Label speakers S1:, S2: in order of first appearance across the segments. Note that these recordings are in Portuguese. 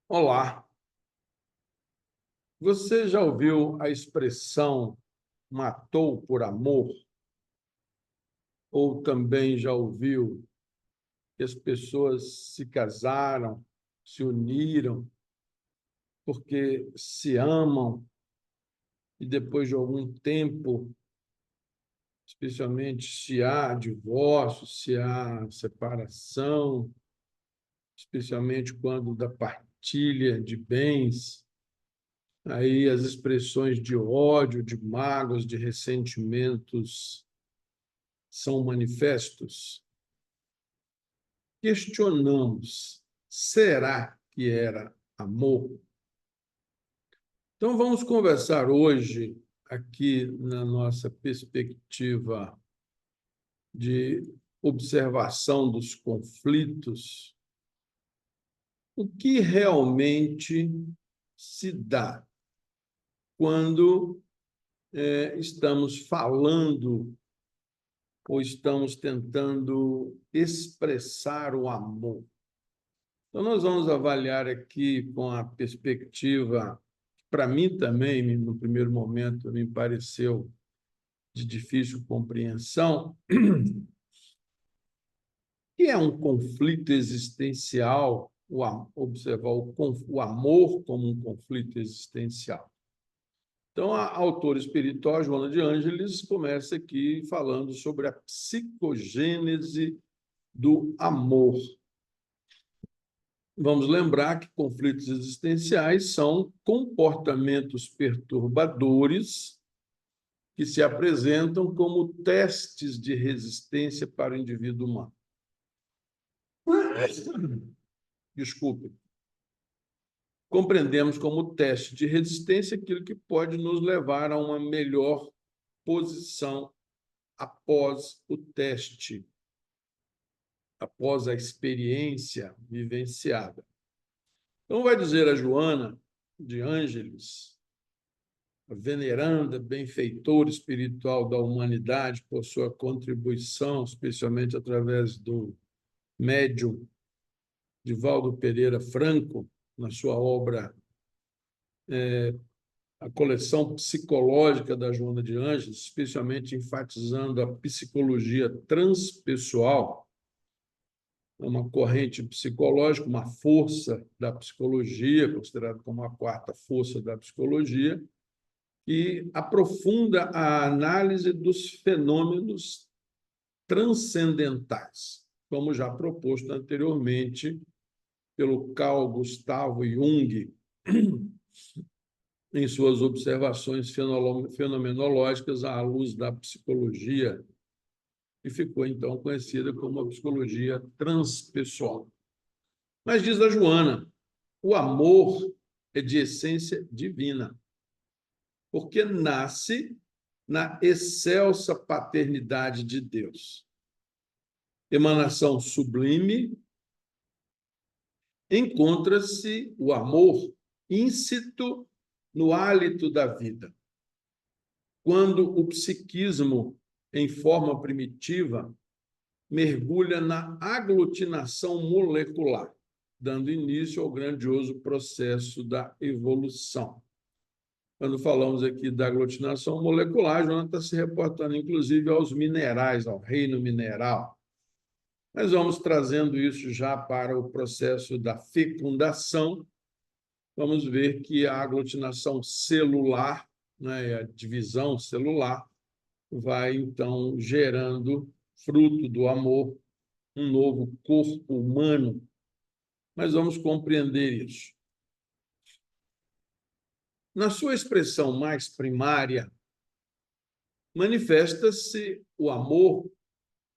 S1: Olá, você já ouviu a expressão matou por amor? Ou também já ouviu que as pessoas se casaram, se uniram porque se amam e depois de algum tempo, especialmente se há divórcio, se há separação, especialmente quando da partilha de bens, aí as expressões de ódio, de mágoas, de ressentimentos são manifestos? Questionamos: será que era amor? Então, vamos conversar hoje, aqui na nossa perspectiva de observação dos conflitos, o que realmente se dá quando estamos falando ou estamos tentando expressar o amor. Então, nós vamos avaliar aqui com a perspectiva, para mim também, no primeiro momento, me pareceu de difícil compreensão, que é um conflito existencial, observar o amor como um conflito existencial. Então, a autora espiritual, Joana de Ângeles, começa aqui falando sobre a psicogênese do amor. Vamos lembrar que conflitos existenciais são comportamentos perturbadores que se apresentam como testes de resistência para o indivíduo humano. Desculpe. Compreendemos como teste de resistência aquilo que pode nos levar a uma melhor posição após o teste, após a experiência vivenciada. Então, vai dizer a Joana de Ângeles, a veneranda benfeitora espiritual da humanidade, por sua contribuição, especialmente através do médium Divaldo Pereira Franco, na sua obra A Coleção Psicológica da Joana de Ângeles, especialmente enfatizando a psicologia transpessoal, uma corrente psicológica, uma força da psicologia, considerada como a quarta força da psicologia, que aprofunda a análise dos fenômenos transcendentais, como já proposto anteriormente pelo Carl Gustav Jung, em suas observações fenomenológicas à luz da psicologia, e ficou, então, conhecida como a psicologia transpessoal. Mas, diz a Joana, o amor é de essência divina, porque nasce na excelsa paternidade de Deus. Emanação sublime, encontra-se o amor íncito no hálito da vida. Quando o psiquismo, em forma primitiva, mergulha na aglutinação molecular, dando início ao grandioso processo da evolução. Quando falamos aqui da aglutinação molecular, a Joana está se reportando, inclusive, aos minerais, ao reino mineral. Mas vamos trazendo isso já para o processo da fecundação. Vamos ver que a aglutinação celular, né, a divisão celular, vai, então, gerando, fruto do amor, um novo corpo humano. Mas vamos compreender isso. Na sua expressão mais primária, manifesta-se o amor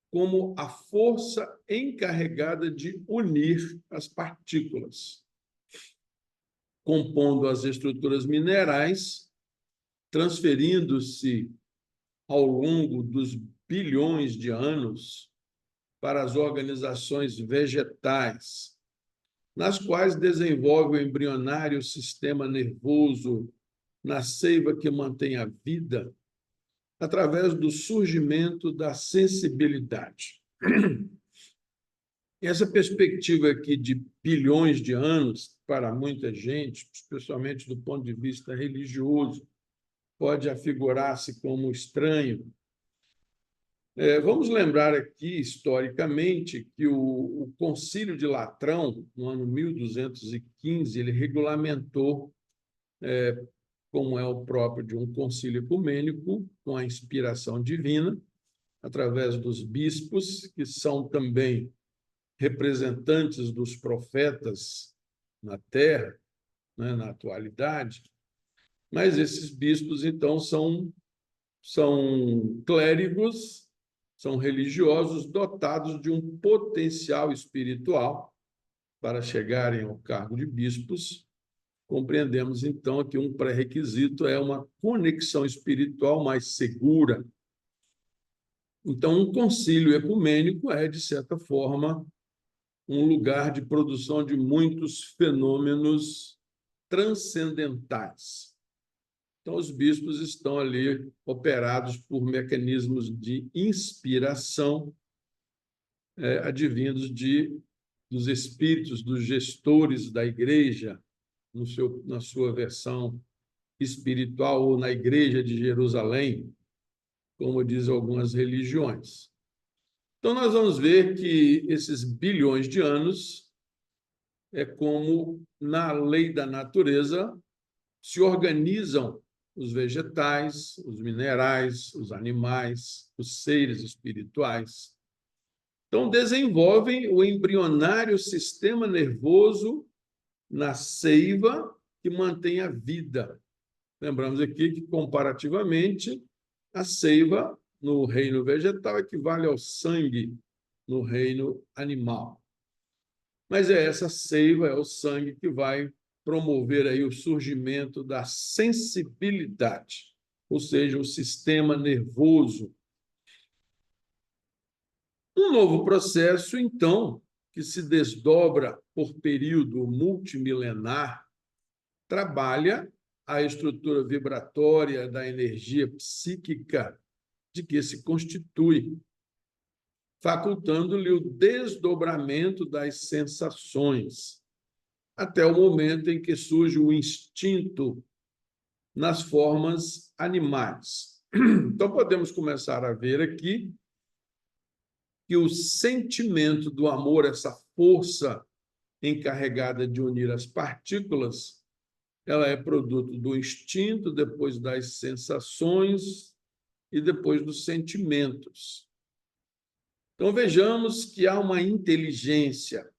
S1: como a força encarregada de unir as partículas, compondo as estruturas minerais, transferindo-se ao longo dos bilhões de anos para as organizações vegetais, nas quais desenvolve o embrionário sistema nervoso na seiva que mantém a vida, através do surgimento da sensibilidade. Essa perspectiva aqui de bilhões de anos para muita gente, especialmente do ponto de vista religioso, pode afigurar-se como estranho. Vamos lembrar aqui, historicamente, que o Concílio de Latrão, no ano 1215, ele regulamentou, como é o próprio de um concílio ecumênico, com a inspiração divina, através dos bispos, que são também representantes dos profetas na Terra, né, na atualidade, mas esses bispos, então, são clérigos, são religiosos dotados de um potencial espiritual para chegarem ao cargo de bispos. Compreendemos, então, que um pré-requisito é uma conexão espiritual mais segura. Então, um concílio ecumênico é, de certa forma, um lugar de produção de muitos fenômenos transcendentais. Então, os bispos estão ali operados por mecanismos de inspiração advindos dos espíritos, dos gestores da igreja, na sua versão espiritual, ou na igreja de Jerusalém, como dizem algumas religiões. Então, nós vamos ver que esses bilhões de anos é como, na lei da natureza, se organizam os vegetais, os minerais, os animais, os seres espirituais. Então, desenvolvem o embrionário sistema nervoso na seiva que mantém a vida. Lembramos aqui que, comparativamente, a seiva no reino vegetal equivale ao sangue no reino animal. Mas é essa seiva, é o sangue que vai promover aí o surgimento da sensibilidade, ou seja, o sistema nervoso. Um novo processo, então, que se desdobra por período multimilenar, trabalha a estrutura vibratória da energia psíquica de que se constitui, facultando-lhe o desdobramento das sensações, até o momento em que surge o instinto nas formas animais. Então, podemos começar a ver aqui que o sentimento do amor, essa força encarregada de unir as partículas, ela é produto do instinto, depois das sensações e depois dos sentimentos. Então, vejamos que há uma inteligência.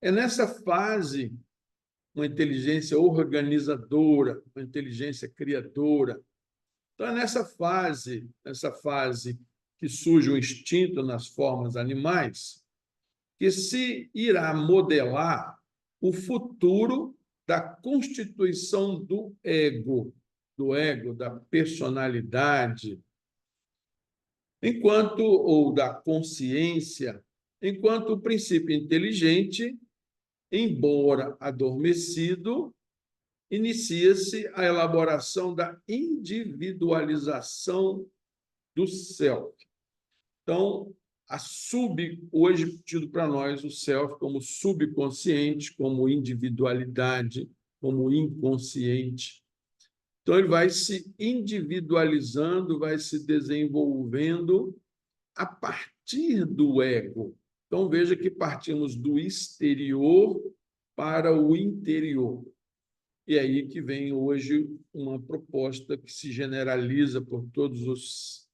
S1: É nessa fase, uma inteligência organizadora, uma inteligência criadora. Então, é nessa fase que surge o instinto nas formas animais, que se irá modelar o futuro da constituição do ego, da personalidade, ou da consciência, enquanto o princípio inteligente, embora adormecido, inicia-se a elaboração da individualização do self. Então, hoje tido para nós o self como subconsciente, como individualidade, como inconsciente. Então, ele vai se individualizando, vai se desenvolvendo a partir do ego. Então, veja que partimos do exterior para o interior. E é aí que vem hoje uma proposta que se generaliza por todas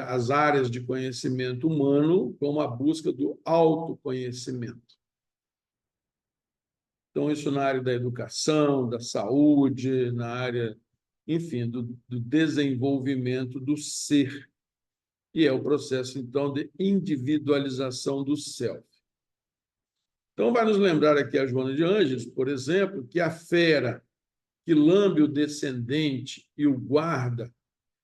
S1: as áreas de conhecimento humano, como a busca do autoconhecimento. Então, isso na área da educação, da saúde, na área, enfim, do desenvolvimento do ser. E é o processo, então, de individualização do self. Então, vai nos lembrar aqui a Joana de Ângeles, por exemplo, que a fera que lambe o descendente e o guarda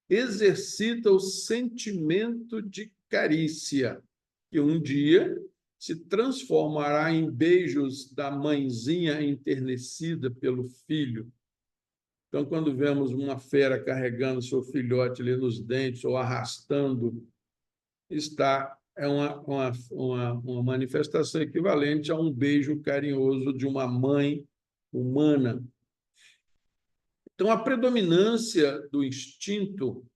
S1: exercita o sentimento de carícia, que um dia se transformará em beijos da mãezinha enternecida pelo filho. Então, quando vemos uma fera carregando seu filhote ali nos dentes ou arrastando, está é uma manifestação equivalente a um beijo carinhoso de uma mãe humana. Então, a predominância do instinto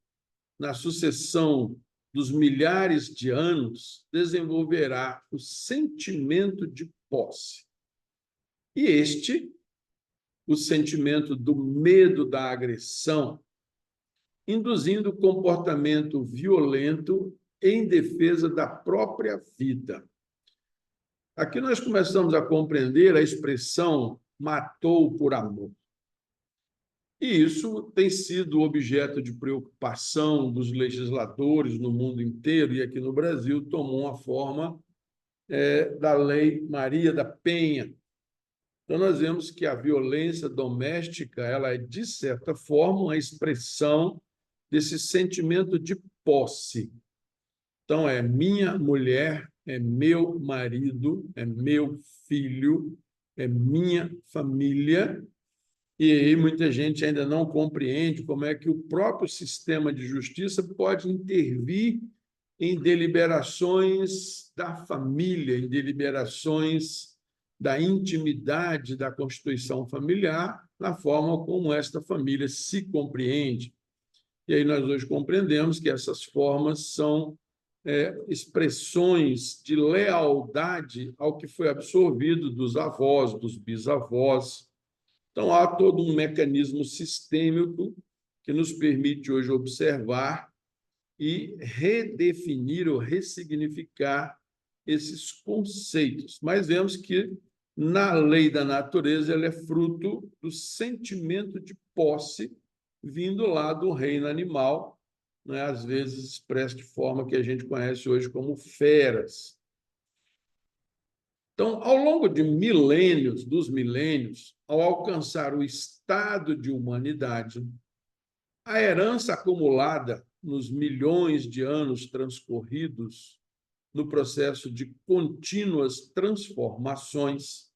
S1: na sucessão dos milhares de anos desenvolverá o sentimento de posse. E o sentimento do medo da agressão, induzindo o comportamento violento em defesa da própria vida. Aqui nós começamos a compreender a expressão matou por amor. E isso tem sido objeto de preocupação dos legisladores no mundo inteiro, e aqui no Brasil tomou uma forma da Lei Maria da Penha. Então, nós vemos que a violência doméstica ela é, de certa forma, uma expressão desse sentimento de posse. Então, é minha mulher, é meu marido, é meu filho, é minha família. E aí muita gente ainda não compreende como é que o próprio sistema de justiça pode intervir em deliberações da família, em deliberações da intimidade da constituição familiar, na forma como esta família se compreende. E aí nós hoje compreendemos que essas formas são expressões de lealdade ao que foi absorvido dos avós, dos bisavós. Então, há todo um mecanismo sistêmico que nos permite hoje observar e redefinir ou ressignificar esses conceitos. Mas vemos que, na lei da natureza, ela é fruto do sentimento de posse vindo lá do reino animal, né? Às vezes expresso de forma que a gente conhece hoje como feras. Então, ao longo de milênios, dos milênios, ao alcançar o estado de humanidade, a herança acumulada nos milhões de anos transcorridos no processo de contínuas transformações,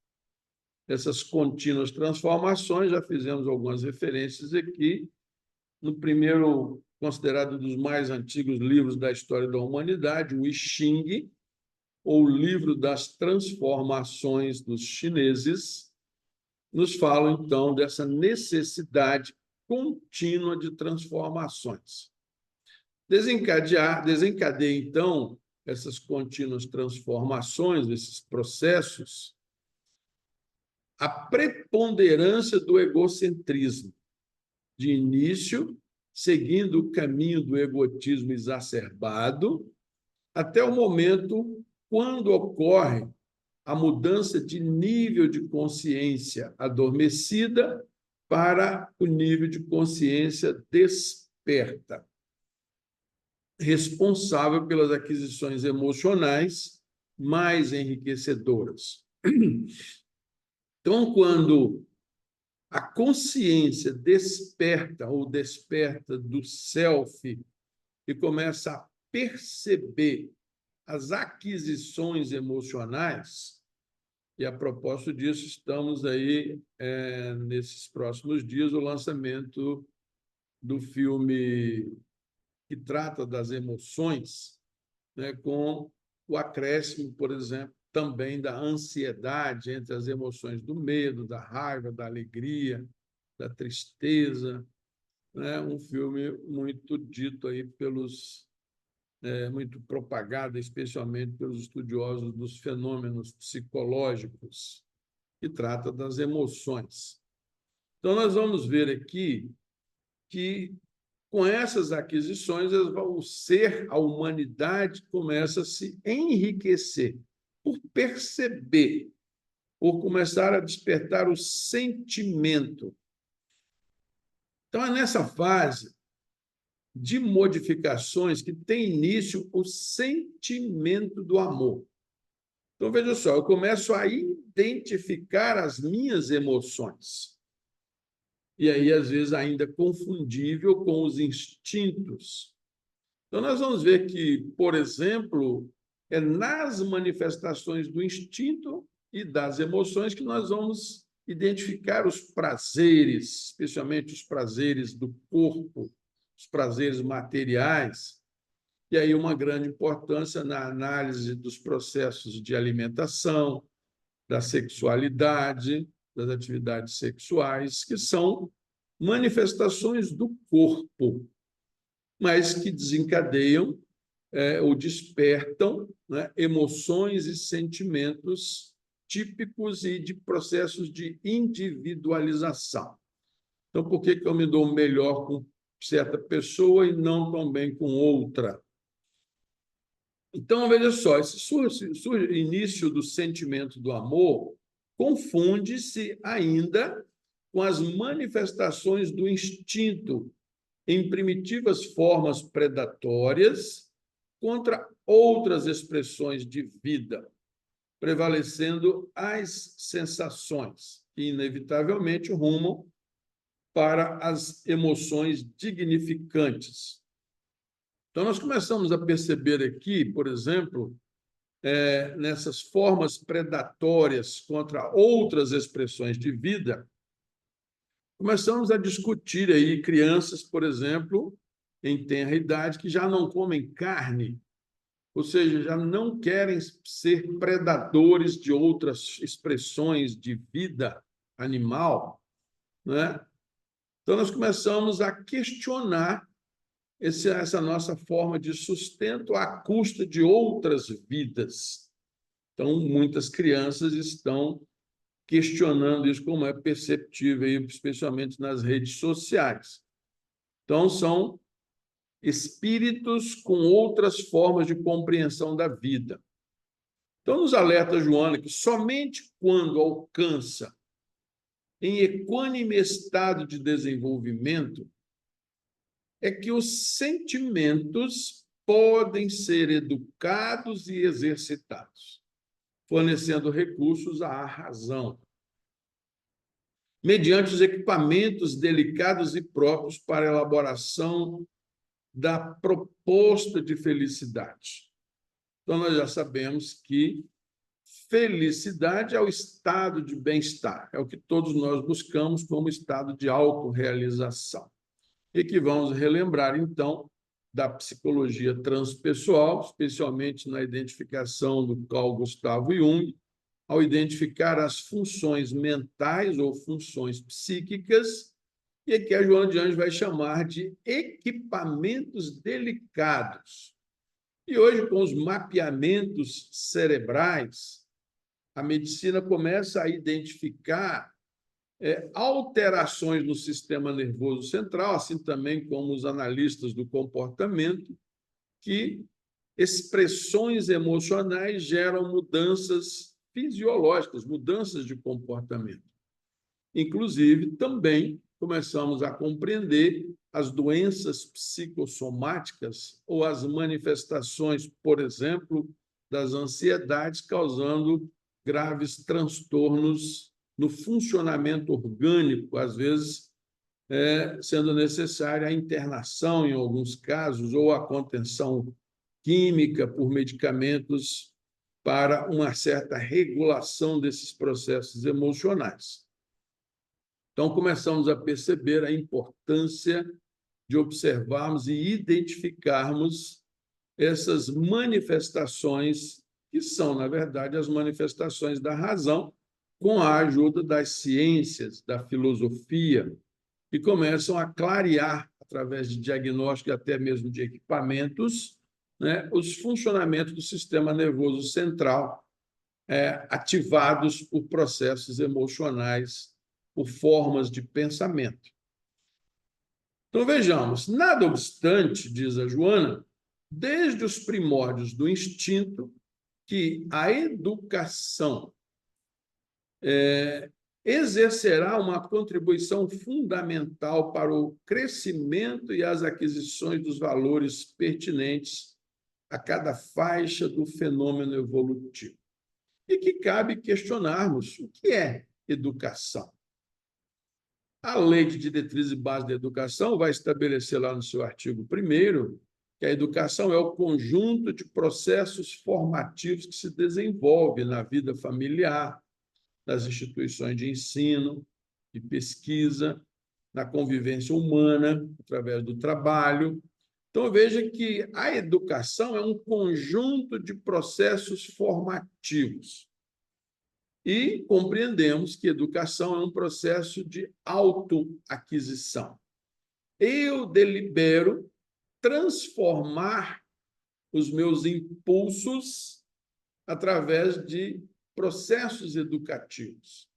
S1: essas contínuas transformações, já fizemos algumas referências aqui, no primeiro, considerado dos mais antigos livros da história da humanidade, o I Ching, ou o livro das transformações dos chineses, nos falam, então, dessa necessidade contínua de transformações. Desencadeia, então, essas contínuas transformações, esses processos, a preponderância do egocentrismo, de início, seguindo o caminho do egotismo exacerbado, até o momento quando ocorre a mudança de nível de consciência adormecida para o nível de consciência desperta, responsável pelas aquisições emocionais mais enriquecedoras. Então, quando a consciência desperta ou desperta do self e começa a perceber as aquisições emocionais, e a propósito disso, estamos aí, nesses próximos dias, o lançamento do filme que trata das emoções, né, com o acréscimo, por exemplo, também da ansiedade entre as emoções do medo, da raiva, da alegria, da tristeza, né? Um filme muito dito aí muito propagado, especialmente pelos estudiosos dos fenômenos psicológicos, que trata das emoções. Então, nós vamos ver aqui que, com essas aquisições, o ser, a humanidade, começa a se enriquecer por perceber, por começar a despertar o sentimento. Então, é nessa fase de modificações que tem início o sentimento do amor. Então, veja só, eu começo a identificar as minhas emoções. E aí, às vezes, ainda confundível com os instintos. Então, nós vamos ver que, por exemplo, é nas manifestações do instinto e das emoções que nós vamos identificar os prazeres, especialmente os prazeres do corpo, os prazeres materiais. e aí uma grande importância na análise dos processos de alimentação, da sexualidade, das atividades sexuais, que são manifestações do corpo, mas que desencadeiam ou despertam, né, emoções e sentimentos típicos e de processos de individualização. Então, por que eu me dou melhor com certa pessoa e não tão bem com outra? Então, veja só, esse início do sentimento do amor confunde-se ainda com as manifestações do instinto em primitivas formas predatórias contra outras expressões de vida, prevalecendo as sensações que, inevitavelmente, rumam para as emoções dignificantes. Então, nós começamos a perceber aqui, por exemplo, nessas formas predatórias contra outras expressões de vida, começamos a discutir aí crianças, por exemplo, em tenra idade, que já não comem carne, ou seja, já não querem ser predadores de outras expressões de vida animal, né? Então, nós começamos a questionar essa nossa forma de sustento à custa de outras vidas. Então, muitas crianças estão questionando isso, como é perceptível, especialmente nas redes sociais. Então, são espíritos com outras formas de compreensão da vida. Então, nos alerta Joana que somente quando alcança em equânime estado de desenvolvimento é que os sentimentos podem ser educados e exercitados, fornecendo recursos à razão, mediante os equipamentos delicados e próprios para a elaboração da proposta de felicidade. Então, nós já sabemos que felicidade é o estado de bem-estar, é o que todos nós buscamos como estado de autorrealização. E que vamos relembrar, então, da psicologia transpessoal, especialmente na identificação do Carl Gustav Jung, ao identificar as funções mentais ou funções psíquicas, e que a Joana de Anjos vai chamar de equipamentos delicados. E hoje, com os mapeamentos cerebrais, a medicina começa a identificar alterações no sistema nervoso central, assim também como os analistas do comportamento, que expressões emocionais geram mudanças fisiológicas, mudanças de comportamento. Inclusive, também começamos a compreender as doenças psicossomáticas ou as manifestações, por exemplo, das ansiedades, causando graves transtornos no funcionamento orgânico, às vezes sendo necessária a internação em alguns casos ou a contenção química por medicamentos para uma certa regulação desses processos emocionais. Então, começamos a perceber a importância de observarmos e identificarmos essas manifestações, que são, na verdade, as manifestações da razão, com a ajuda das ciências, da filosofia, que começam a clarear, através de diagnóstico e até mesmo de equipamentos, né, os funcionamentos do sistema nervoso central, ativados por processos emocionais, por formas de pensamento. Então, vejamos, nada obstante, diz a Joana, desde os primórdios do instinto, que a educação exercerá uma contribuição fundamental para o crescimento e as aquisições dos valores pertinentes a cada faixa do fenômeno evolutivo. E que cabe questionarmos o que é educação. A Lei de Diretrizes e Bases da Educação vai estabelecer lá no seu artigo 1º que a educação é o conjunto de processos formativos que se desenvolve na vida familiar, nas instituições de ensino e pesquisa, na convivência humana, através do trabalho, Então, veja que a educação é um conjunto de processos formativos. E compreendemos que educação é um processo de autoaquisição. Eu delibero transformar os meus impulsos através de processos educativos.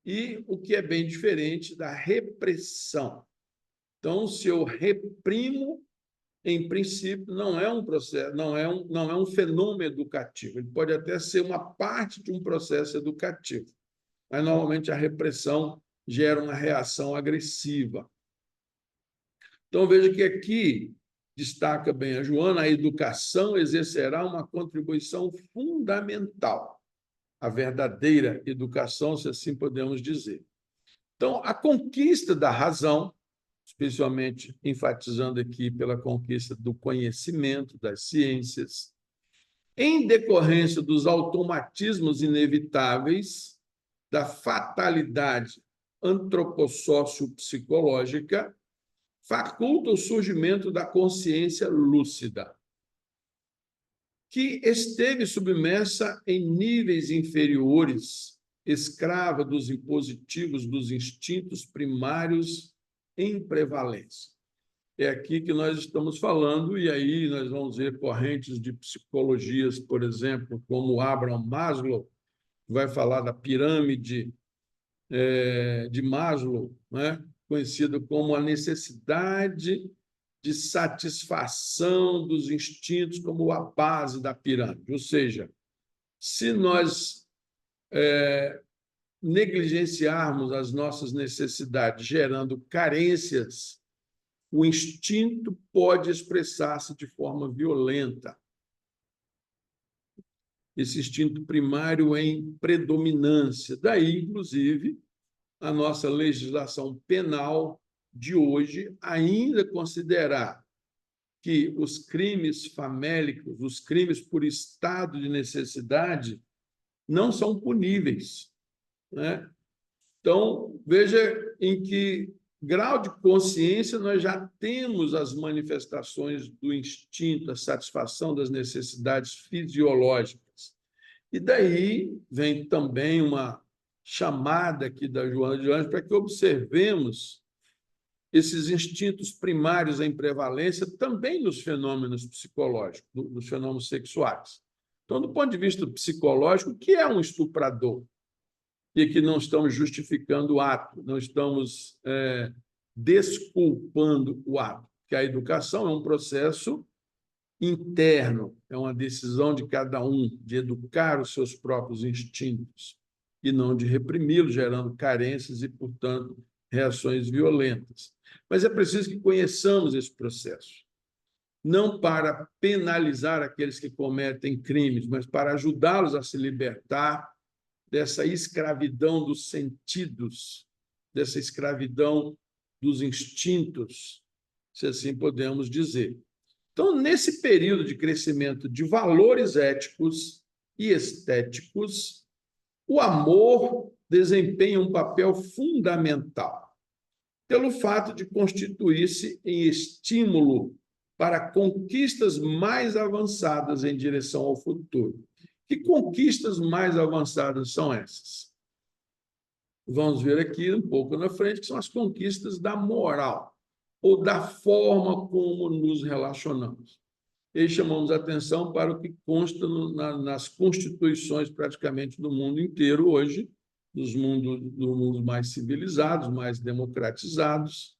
S1: E o que é bem diferente da repressão. Então, se eu reprimo, em princípio, não é um processo, não é um fenômeno educativo. Ele pode até ser uma parte de um processo educativo, mas normalmente a repressão gera uma reação agressiva. Então, veja que aqui destaca bem a Joana, a educação exercerá uma contribuição fundamental, a verdadeira educação, se assim podemos dizer. Então, a conquista da razão, especialmente enfatizando aqui pela conquista do conhecimento, das ciências, em decorrência dos automatismos inevitáveis, da fatalidade antropossócio-psicológica, faculta o surgimento da consciência lúcida, que esteve submersa em níveis inferiores, escrava dos impositivos dos instintos primários em prevalência. É aqui que nós estamos falando, e aí nós vamos ver correntes de psicologias, por exemplo, como Abraham Maslow, que vai falar da pirâmide de Maslow, né? Conhecido como a necessidade de satisfação dos instintos como a base da pirâmide. Ou seja, se nós negligenciarmos as nossas necessidades, gerando carências, o instinto pode expressar-se de forma violenta. Esse instinto primário em predominância. Daí, inclusive, a nossa legislação penal de hoje ainda considerar que os crimes famélicos, os crimes por estado de necessidade, não são puníveis, né? Então, veja em que grau de consciência nós já temos as manifestações do instinto, a satisfação das necessidades fisiológicas. E daí vem também uma chamada aqui da Joana de Anjos para que observemos esses instintos primários em prevalência também nos fenômenos psicológicos, nos fenômenos sexuais. Então, do ponto de vista psicológico, o que é um estuprador? E que não estamos justificando o ato, não estamos desculpando o ato, que a educação é um processo interno, é uma decisão de cada um de educar os seus próprios instintos e não de reprimi-los, gerando carências e, portanto, reações violentas. Mas é preciso que conheçamos esse processo, não para penalizar aqueles que cometem crimes, mas para ajudá-los a se libertar dessa escravidão dos sentidos, dessa escravidão dos instintos, se assim podemos dizer. Então, nesse período de crescimento de valores éticos e estéticos, o amor desempenha um papel fundamental, pelo fato de constituir-se em estímulo para conquistas mais avançadas em direção ao futuro. Que conquistas mais avançadas são essas? Vamos ver aqui um pouco na frente, que são as conquistas da moral, ou da forma como nos relacionamos. E chamamos a atenção para o que consta nas constituições praticamente do mundo inteiro hoje, dos mundos mais civilizados, mais democratizados,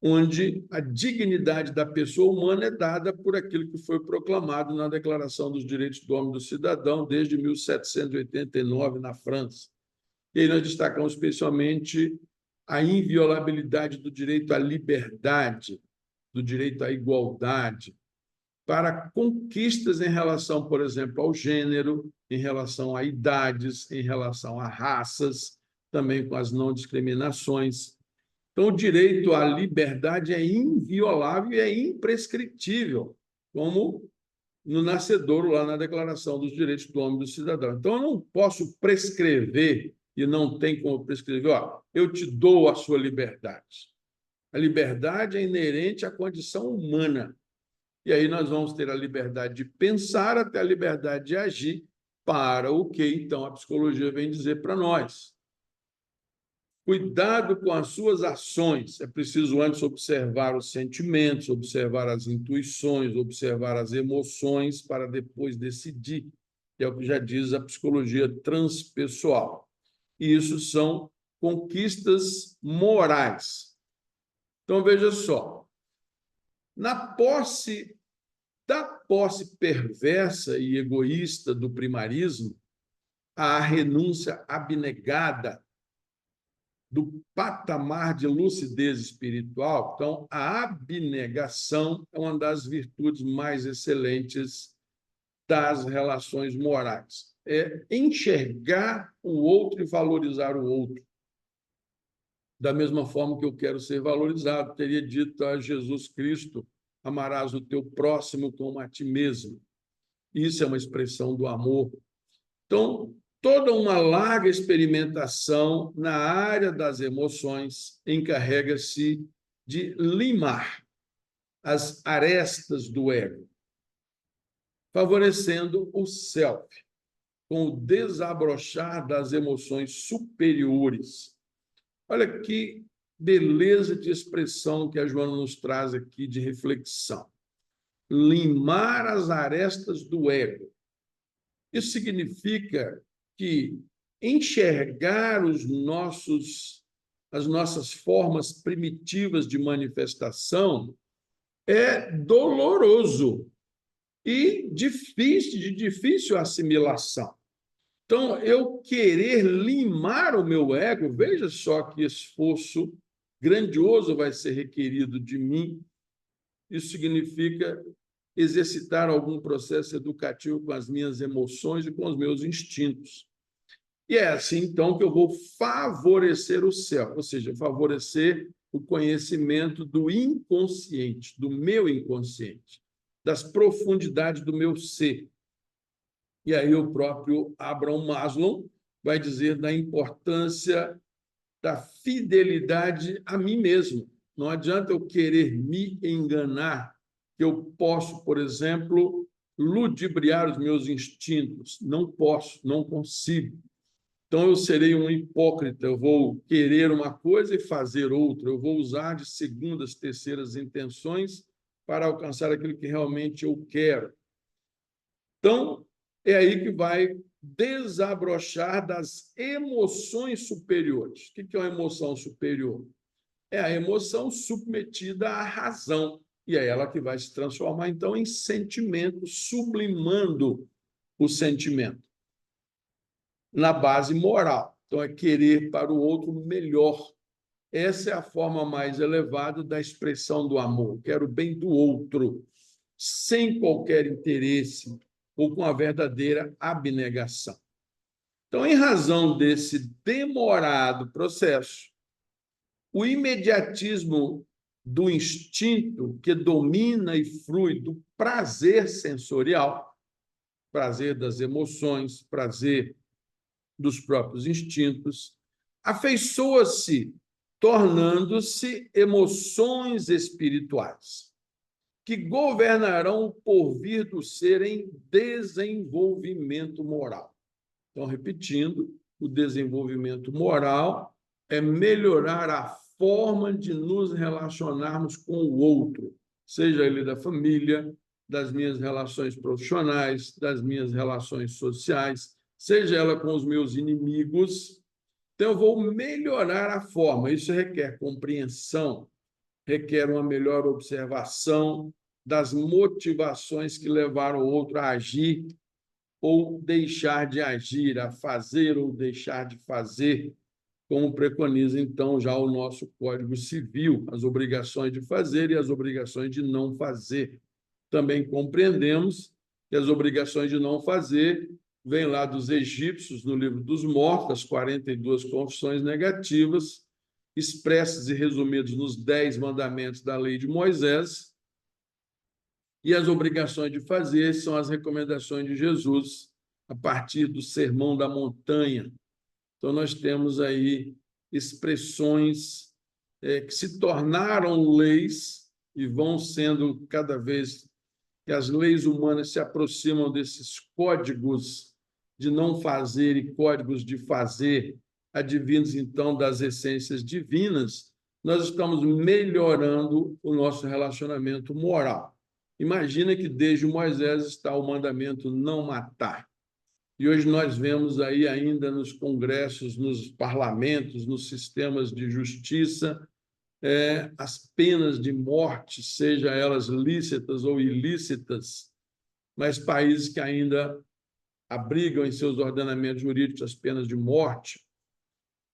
S1: onde a dignidade da pessoa humana é dada por aquilo que foi proclamado na Declaração dos Direitos do Homem e do Cidadão, desde 1789, na França. E aí nós destacamos especialmente a inviolabilidade do direito à liberdade, do direito à igualdade, para conquistas em relação, por exemplo, ao gênero, em relação a idades, em relação a raças, também com as não discriminações. Então, o direito à liberdade é inviolável e é imprescritível, como no nascedouro, lá na Declaração dos Direitos do Homem e do Cidadão. Então, eu não posso prescrever, e não tem como prescrever, eu te dou a sua liberdade. A liberdade é inerente à condição humana, E aí nós vamos ter a liberdade de pensar até a liberdade de agir, para o que, então, a psicologia vem dizer para nós. Cuidado com as suas ações. É preciso antes observar os sentimentos, observar as intuições, observar as emoções, para depois decidir. É o que já diz a psicologia transpessoal. E isso são conquistas morais. Então, veja só. Da posse perversa e egoísta do primarismo, à renúncia abnegada do patamar de lucidez espiritual. Então, a abnegação é uma das virtudes mais excelentes das relações morais. É enxergar o outro e valorizar o outro. Da mesma forma que eu quero ser valorizado, teria dito a Jesus Cristo: amarás o teu próximo como a ti mesmo. Isso é uma expressão do amor. Então, toda uma larga experimentação na área das emoções encarrega-se de limar as arestas do ego, favorecendo o self, com o desabrochar das emoções superiores. Olha que beleza de expressão que a Joana nos traz aqui de reflexão. Limar as arestas do ego. Isso significa que enxergar as nossas formas primitivas de manifestação é doloroso e de difícil assimilação. Então, eu querer limar o meu ego, veja só que esforço grandioso vai ser requerido de mim. Isso significa exercitar algum processo educativo com as minhas emoções e com os meus instintos. E é assim, então, que eu vou favorecer o céu, ou seja, favorecer o conhecimento do inconsciente, do meu inconsciente, das profundidades do meu ser. E aí o próprio Abraham Maslow vai dizer da importância da fidelidade a mim mesmo. Não adianta eu querer me enganar, que eu posso, por exemplo, ludibriar os meus instintos. Não posso, não consigo. Então, eu serei um hipócrita, eu vou querer uma coisa e fazer outra, eu vou usar de segundas, terceiras intenções para alcançar aquilo que realmente eu quero. Então, é aí que vai desabrochar das emoções superiores. O que é uma emoção superior? É a emoção submetida à razão, e é ela que vai se transformar, então, em sentimento, sublimando o sentimento na base moral. Então, é querer para o outro melhor. Essa é a forma mais elevada da expressão do amor. Quero o bem do outro, sem qualquer interesse ou com a verdadeira abnegação. Então, em razão desse demorado processo, o imediatismo do instinto que domina e flui do prazer sensorial, prazer das emoções, prazer dos próprios instintos, afeiçoa-se, tornando-se emoções espirituais, que governarão o porvir do ser em desenvolvimento moral. Então, repetindo, o desenvolvimento moral é melhorar a forma de nos relacionarmos com o outro, seja ele da família, das minhas relações profissionais, das minhas relações sociais, seja ela com os meus inimigos. Então, eu vou melhorar a forma. Isso requer compreensão, requer uma melhor observação das motivações que levaram o outro a agir ou deixar de agir, a fazer ou deixar de fazer, como preconiza, então, já o nosso Código Civil, as obrigações de fazer e as obrigações de não fazer. Também compreendemos que as obrigações de não fazer vêm lá dos egípcios, no livro dos Mortos, as 42 confissões negativas, expressas e resumidas nos 10 mandamentos da lei de Moisés, e as obrigações de fazer são as recomendações de Jesus a partir do Sermão da Montanha. Então, nós temos aí expressões que se tornaram leis e vão sendo cada vez que as leis humanas se aproximam desses códigos de não fazer e códigos de fazer, advindos, então, das essências divinas, nós estamos melhorando o nosso relacionamento moral. Imagina que desde Moisés está o mandamento não matar. E hoje nós vemos aí ainda nos congressos, nos parlamentos, nos sistemas de justiça, as penas de morte, seja elas lícitas ou ilícitas, mas países que ainda abrigam em seus ordenamentos jurídicos as penas de morte.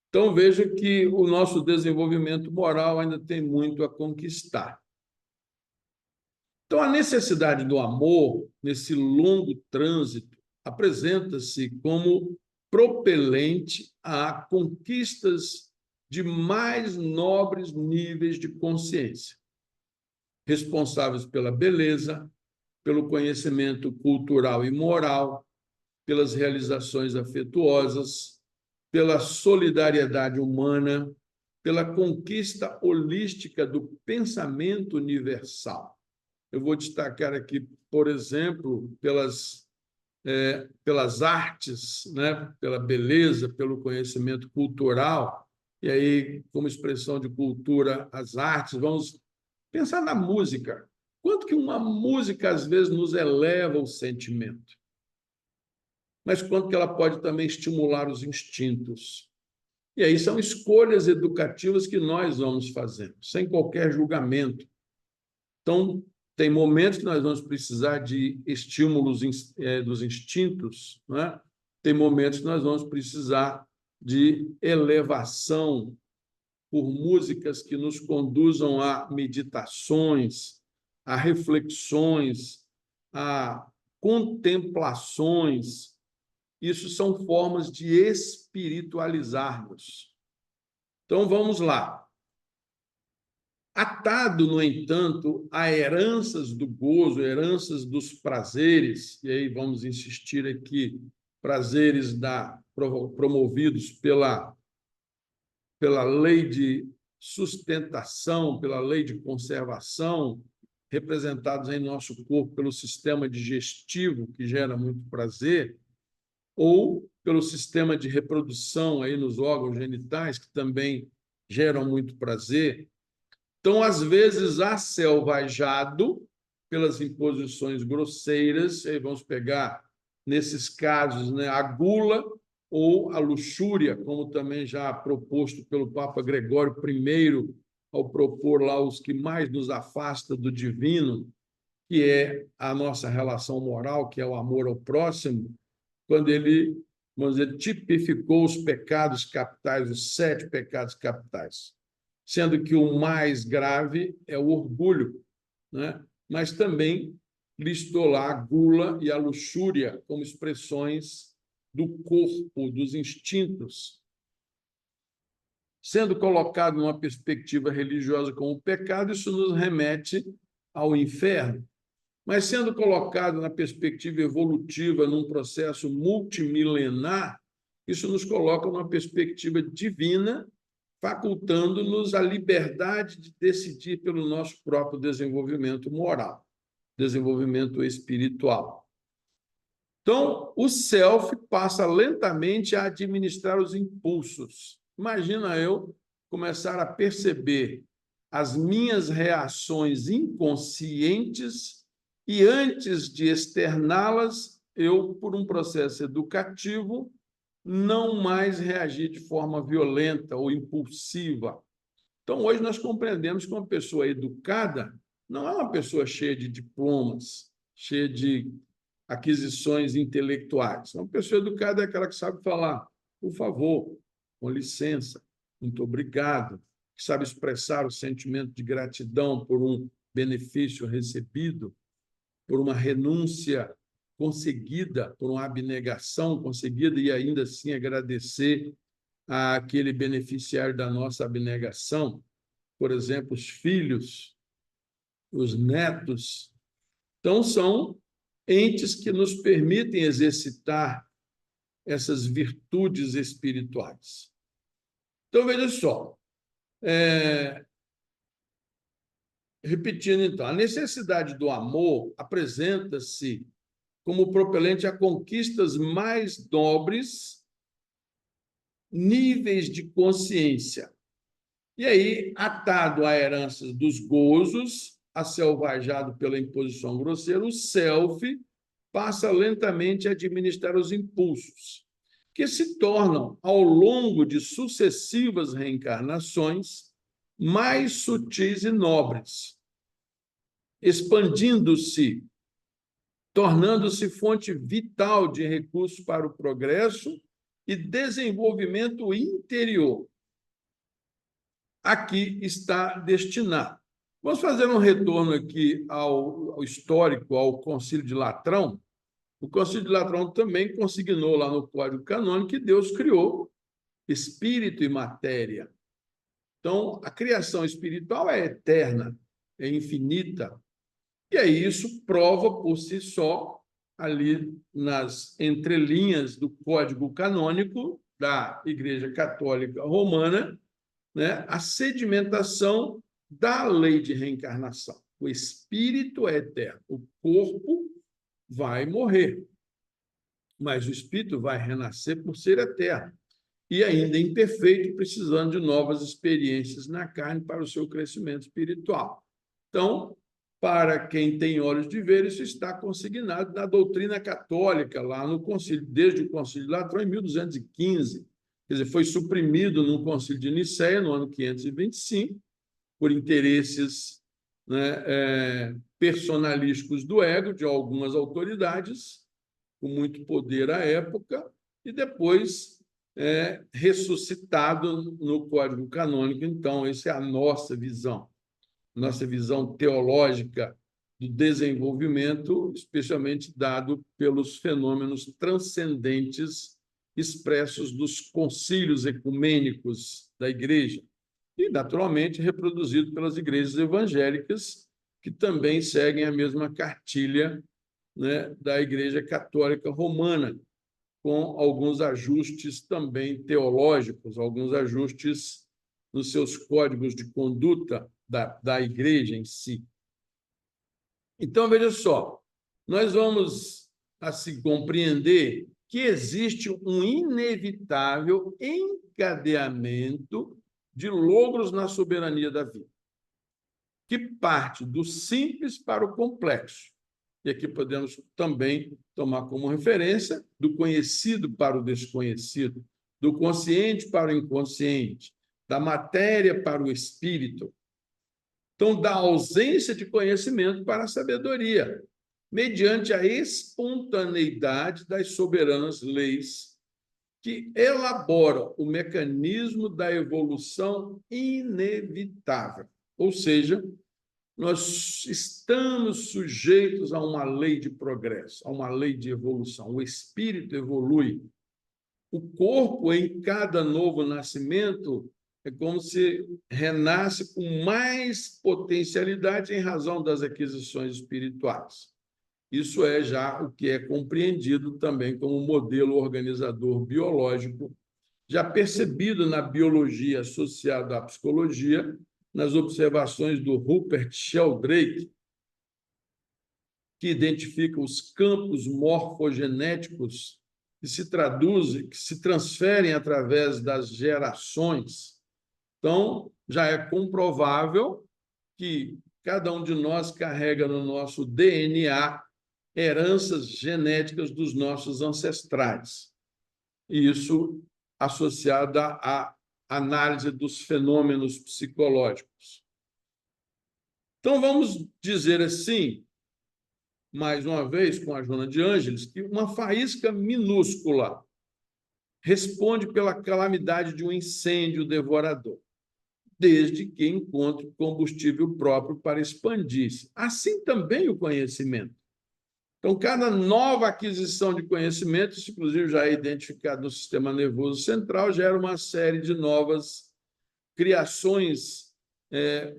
S1: Então, veja que o nosso desenvolvimento moral ainda tem muito a conquistar. Então, a necessidade do amor, nesse longo trânsito, apresenta-se como propelente a conquistas de mais nobres níveis de consciência, responsáveis pela beleza, pelo conhecimento cultural e moral, pelas realizações afetuosas, pela solidariedade humana, pela conquista holística do pensamento universal. Eu vou destacar aqui, por exemplo, pelas artes, né? Pela beleza, pelo conhecimento cultural, e aí, como expressão de cultura, as artes, vamos pensar na música. Quanto que uma música, às vezes, nos eleva o sentimento, mas quanto que ela pode também estimular os instintos. E aí são escolhas educativas que nós vamos fazendo, sem qualquer julgamento. Então, tem momentos que nós vamos precisar de estímulos dos instintos, né? Tem momentos que nós vamos precisar de elevação por músicas que nos conduzam a meditações, a reflexões, a contemplações. Isso são formas de espiritualizarmos. Então, vamos lá. Atado, no entanto, a heranças do gozo, heranças dos prazeres, e aí vamos insistir aqui, prazeres promovidos pela lei de sustentação, pela lei de conservação, representados em nosso corpo pelo sistema digestivo, que gera muito prazer, ou pelo sistema de reprodução aí nos órgãos genitais, que também geram muito prazer. Então, às vezes, asselvajado pelas imposições grosseiras, aí vamos pegar, nesses casos, né, a gula ou a luxúria, como também já proposto pelo Papa Gregório I, ao propor lá os que mais nos afasta do divino, que é a nossa relação moral, que é o amor ao próximo, quando ele, vamos dizer, tipificou os pecados capitais, os 7 pecados capitais, sendo que o mais grave é o orgulho, né? Mas também listou lá a gula e a luxúria como expressões do corpo, dos instintos. Sendo colocado numa perspectiva religiosa como pecado, isso nos remete ao inferno. Mas sendo colocado na perspectiva evolutiva, num processo multimilenar, isso nos coloca numa perspectiva divina, facultando-nos a liberdade de decidir pelo nosso próprio desenvolvimento moral, desenvolvimento espiritual. Então, o self passa lentamente a administrar os impulsos. Imagina eu começar a perceber as minhas reações inconscientes e, antes de externá-las, eu, por um processo educativo, não mais reagir de forma violenta ou impulsiva. Então, hoje nós compreendemos que uma pessoa educada não é uma pessoa cheia de diplomas, cheia de aquisições intelectuais. Uma pessoa educada é aquela que sabe falar, por favor, com licença, muito obrigado, que sabe expressar o sentimento de gratidão por um benefício recebido, por uma renúncia conseguida, por uma abnegação conseguida, e ainda assim agradecer àquele beneficiário da nossa abnegação, por exemplo, os filhos, os netos. Então, são entes que nos permitem exercitar essas virtudes espirituais. Então, veja só, repetindo, então, a necessidade do amor apresenta-se como propelente a conquistas mais nobres, níveis de consciência. E aí, atado a heranças dos gozos, aselvajado pela imposição grosseira, o self passa lentamente a administrar os impulsos, que se tornam, ao longo de sucessivas reencarnações, mais sutis e nobres, expandindo-se, tornando-se fonte vital de recursos para o progresso e desenvolvimento interior. Aqui está destinado. Vamos fazer um retorno aqui ao histórico, ao Concílio de Latrão. O Concílio de Latrão também consignou lá no Código Canônico que Deus criou espírito e matéria. Então, a criação espiritual é eterna, é infinita. E aí isso prova por si só, ali nas entrelinhas do Código Canônico da Igreja Católica Romana, né, a sedimentação da lei de reencarnação. O espírito é eterno, o corpo vai morrer, mas o espírito vai renascer por ser eterno e ainda imperfeito, precisando de novas experiências na carne para o seu crescimento espiritual. Então, para quem tem olhos de ver, isso está consignado na doutrina católica, lá no concílio, desde o Concílio de Latrão, em 1215. Quer dizer, foi suprimido no Concílio de Nicéia, no ano 525, por interesses, né, personalísticos do ego de algumas autoridades, com muito poder à época, e depois ressuscitado no Código Canônico. Então, essa é a nossa visão teológica do desenvolvimento, especialmente dado pelos fenômenos transcendentes expressos dos concílios ecumênicos da Igreja e, naturalmente, reproduzido pelas igrejas evangélicas, que também seguem a mesma cartilha, né, da Igreja Católica Romana, com alguns ajustes também teológicos, alguns ajustes nos seus códigos de conduta da Igreja em si. Então, veja só, nós vamos assim compreender que existe um inevitável encadeamento de logros na soberania da vida, que parte do simples para o complexo. E aqui podemos também tomar como referência do conhecido para o desconhecido, do consciente para o inconsciente, da matéria para o espírito. Então, da ausência de conhecimento para a sabedoria, mediante a espontaneidade das soberanas leis que elaboram o mecanismo da evolução inevitável. Ou seja, nós estamos sujeitos a uma lei de progresso, a uma lei de evolução. O espírito evolui. O corpo, em cada novo nascimento, é como se renasce com mais potencialidade em razão das aquisições espirituais. Isso é já o que é compreendido também como modelo organizador biológico, já percebido na biologia associada à psicologia, nas observações do Rupert Sheldrake, que identifica os campos morfogenéticos que se traduzem, que se transferem através das gerações. Então, já é comprovável que cada um de nós carrega no nosso DNA heranças genéticas dos nossos ancestrais. E isso associado à análise dos fenômenos psicológicos. Então, vamos dizer assim, mais uma vez, com a Joana de Ângeles, que uma faísca minúscula responde pela calamidade de um incêndio devorador, desde que encontre combustível próprio para expandir-se. Assim também o conhecimento. Então, cada nova aquisição de conhecimento, isso inclusive já é identificado no sistema nervoso central, gera uma série de novas criações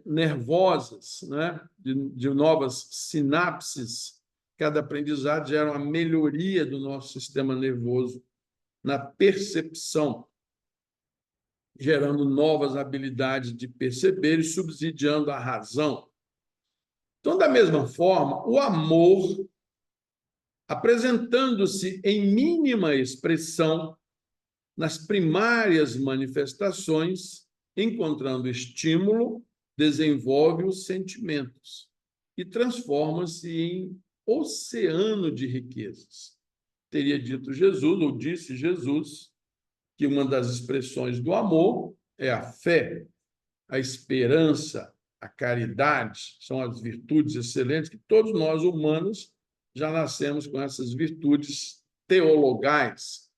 S1: nervosas, né? de novas sinapses. Cada aprendizado gera uma melhoria do nosso sistema nervoso na percepção, gerando novas habilidades de perceber e subsidiando a razão. Então, da mesma forma, o amor, apresentando-se em mínima expressão nas primárias manifestações, encontrando estímulo, desenvolve os sentimentos e transforma-se em oceano de riquezas. Teria dito Jesus, ou disse Jesus, que uma das expressões do amor é a fé, a esperança, a caridade, são as virtudes excelentes que todos nós humanos já nascemos com essas virtudes teologais,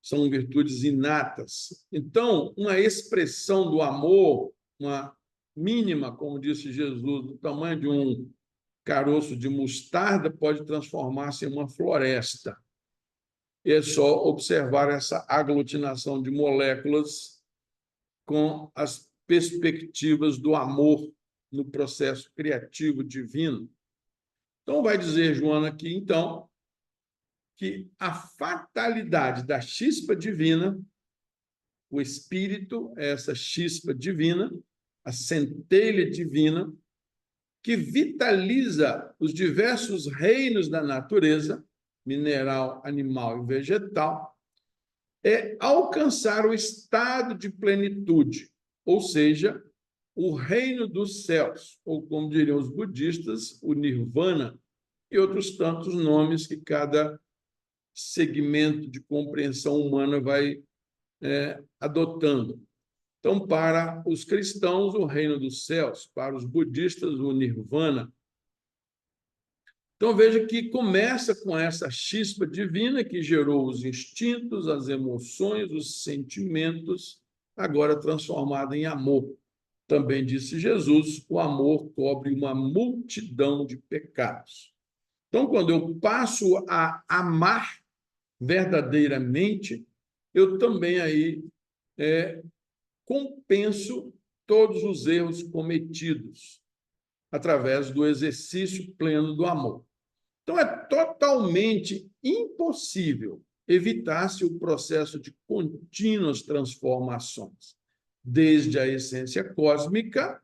S1: são virtudes inatas. Então, uma expressão do amor, uma mínima, como disse Jesus, do tamanho de um caroço de mostarda, pode transformar-se em uma floresta. É só observar essa aglutinação de moléculas com as perspectivas do amor no processo criativo divino. Então, vai dizer Joana aqui, então, que a fatalidade da chispa divina, o Espírito é essa chispa divina, a centelha divina, que vitaliza os diversos reinos da natureza, mineral, animal e vegetal, é alcançar o estado de plenitude, ou seja, o reino dos céus, ou como diriam os budistas, o nirvana, e outros tantos nomes que cada segmento de compreensão humana vai adotando. Então, para os cristãos, o reino dos céus, para os budistas, o nirvana. Então, veja que começa com essa chispa divina que gerou os instintos, as emoções, os sentimentos, agora transformada em amor. Também disse Jesus, o amor cobre uma multidão de pecados. Então, quando eu passo a amar verdadeiramente, eu também aí compenso todos os erros cometidos através do exercício pleno do amor. Então, é totalmente impossível evitar-se o processo de contínuas transformações, desde a essência cósmica,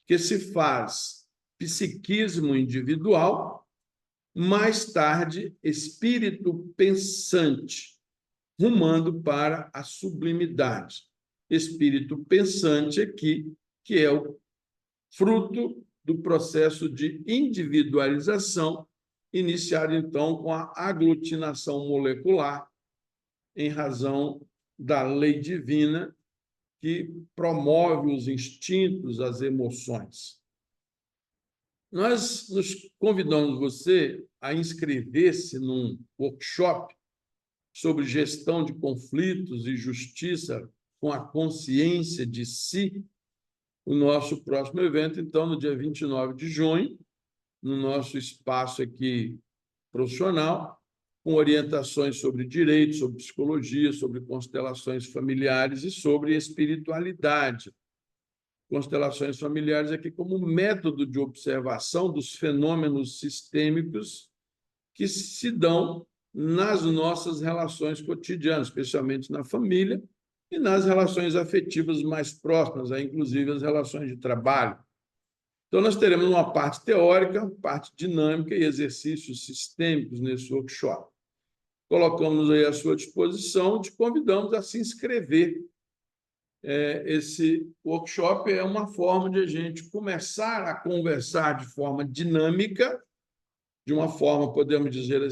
S1: que se faz psiquismo individual, mais tarde, espírito pensante, rumando para a sublimidade. Espírito pensante aqui, que é o fruto do processo de individualização, iniciado, então, com a aglutinação molecular, em razão da lei divina que promove os instintos, as emoções. Nós nos convidamos você a inscrever-se num workshop sobre gestão de conflitos e justiça com a consciência de si, o nosso próximo evento, então, no dia 29 de junho, no nosso espaço aqui profissional, com orientações sobre direito, sobre psicologia, sobre constelações familiares e sobre espiritualidade. Constelações familiares aqui como método de observação dos fenômenos sistêmicos que se dão nas nossas relações cotidianas, especialmente na família e nas relações afetivas mais próximas, inclusive as relações de trabalho. Então, nós teremos uma parte teórica, parte dinâmica e exercícios sistêmicos nesse workshop. Colocamos aí à sua disposição, te convidamos a se inscrever. Esse workshop é uma forma de a gente começar a conversar de forma dinâmica, de uma forma, podemos dizer,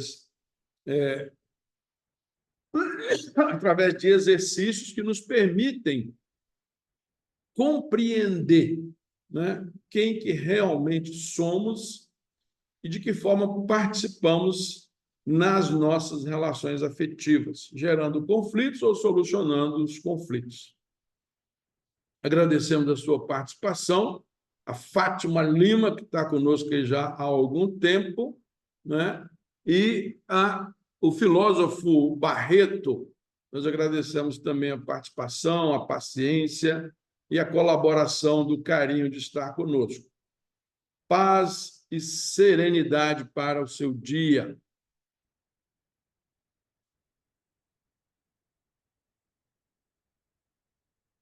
S1: através de exercícios que nos permitem compreender, né, quem que realmente somos e de que forma participamos nas nossas relações afetivas, gerando conflitos ou solucionando os conflitos. Agradecemos a sua participação, a Fátima Lima, que está conosco já há algum tempo, né? E o filósofo Barreto. Nós agradecemos também a participação, a paciência e a colaboração do carinho de estar conosco. Paz e serenidade para o seu dia.